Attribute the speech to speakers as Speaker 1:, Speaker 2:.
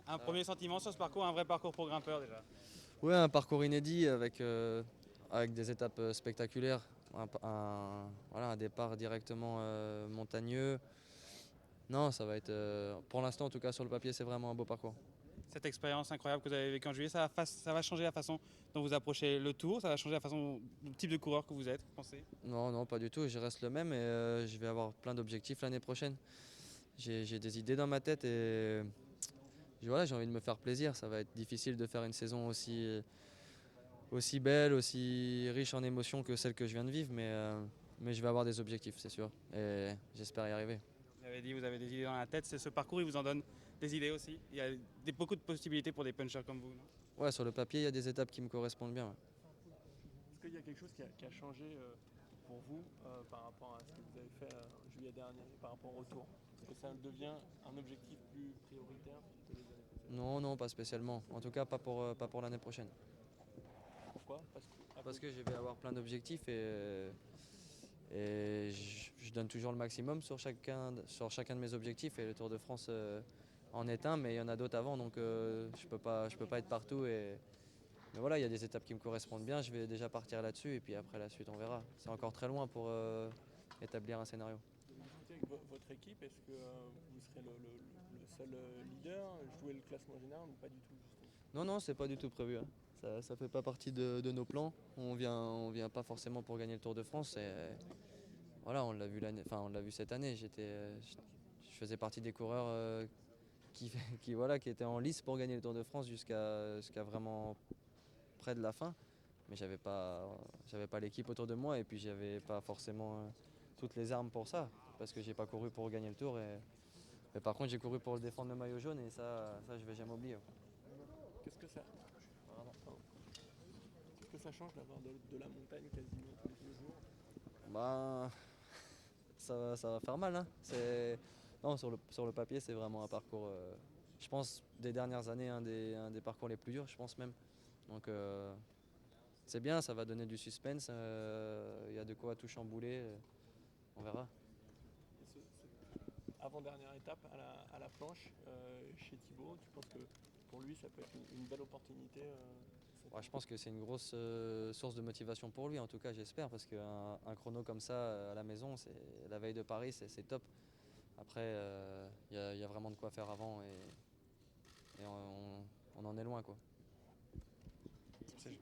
Speaker 1: Un premier sentiment sur ce parcours, un vrai parcours pour grimpeur déjà.
Speaker 2: Ouais, un parcours inédit avec des étapes spectaculaires. Voilà, un départ directement montagneux. Non, ça va être, pour l'instant en tout cas sur le papier, c'est vraiment un beau parcours.
Speaker 1: Cette expérience incroyable que vous avez vécue en juillet, ça va changer la façon dont vous approchez le tour, ça va changer la façon, le type de coureur que vous êtes, vous pensez?
Speaker 2: Non, non, pas du tout. Je reste le même et je vais avoir plein d'objectifs l'année prochaine. J'ai des idées dans ma tête et voilà, j'ai envie de me faire plaisir. Ça va être difficile de faire une saison aussi belle, aussi riche en émotions que celle que je viens de vivre, mais je vais avoir des objectifs, c'est sûr. Et j'espère y arriver.
Speaker 1: Vous avez dit, vous avez des idées dans la tête, c'est ce parcours, il vous en donne des idées aussi. Il y a beaucoup de possibilités pour des punchers comme vous, non?
Speaker 2: Ouais, sur le papier, il y a des étapes qui me correspondent bien. Ouais.
Speaker 3: Est-ce qu'il y a quelque chose qui a changé pour vous par rapport à ce que vous avez fait en juillet dernier, par rapport au tour? Est-ce que ça devient un objectif plus prioritaire que les années précédentes?
Speaker 2: Non, non, pas spécialement. En tout cas, pas pour l'année prochaine.
Speaker 3: Pourquoi?
Speaker 2: Parce que je vais avoir plein d'objectifs et je donne toujours le maximum sur chacun de mes objectifs. Et le Tour de France en est un, mais il y en a d'autres avant, donc je peux pas être partout. Mais voilà, il y a des étapes qui me correspondent bien. Je vais déjà partir là-dessus et puis après la suite, on verra. C'est encore très loin pour établir un scénario.
Speaker 3: Vous discutez avec votre équipe, est-ce que vous serez le seul leader, jouer le classement général ou pas du tout justement?
Speaker 2: Non, non, c'est pas du tout prévu. Hein. Ça fait pas partie de nos plans. On vient pas forcément pour gagner le Tour de France. Et, voilà, on l'a vu cette année. Je faisais partie des coureurs qui étaient en lice pour gagner le Tour de France jusqu'à vraiment près de la fin. Mais j'avais pas l'équipe autour de moi et puis j'avais pas forcément toutes les armes pour ça parce que j'ai pas couru pour gagner le Tour. Mais par contre, j'ai couru pour le défendre le maillot jaune et ça je vais jamais oublier.
Speaker 3: Qu'est-ce que ça, qu'est-ce que ça change d'avoir de la montagne quasiment tous les 2 jours?
Speaker 2: Bah, ça va faire mal. Hein. Non, sur le papier, c'est vraiment un parcours, je pense, des dernières années, un des parcours les plus durs, je pense même. Donc, c'est bien, ça va donner du suspense. Il y a de quoi tout chambouler. On verra.
Speaker 3: Et cette avant-dernière étape à la planche chez Thibaut, tu penses que pour lui ça peut être une belle opportunité
Speaker 2: Ouais, je pense que c'est une grosse source de motivation pour lui, en tout cas, j'espère, parce qu'un chrono comme ça à la maison, c'est la veille de Paris, c'est top. Après, il y a vraiment de quoi faire avant et on en est loin, quoi.
Speaker 3: Merci.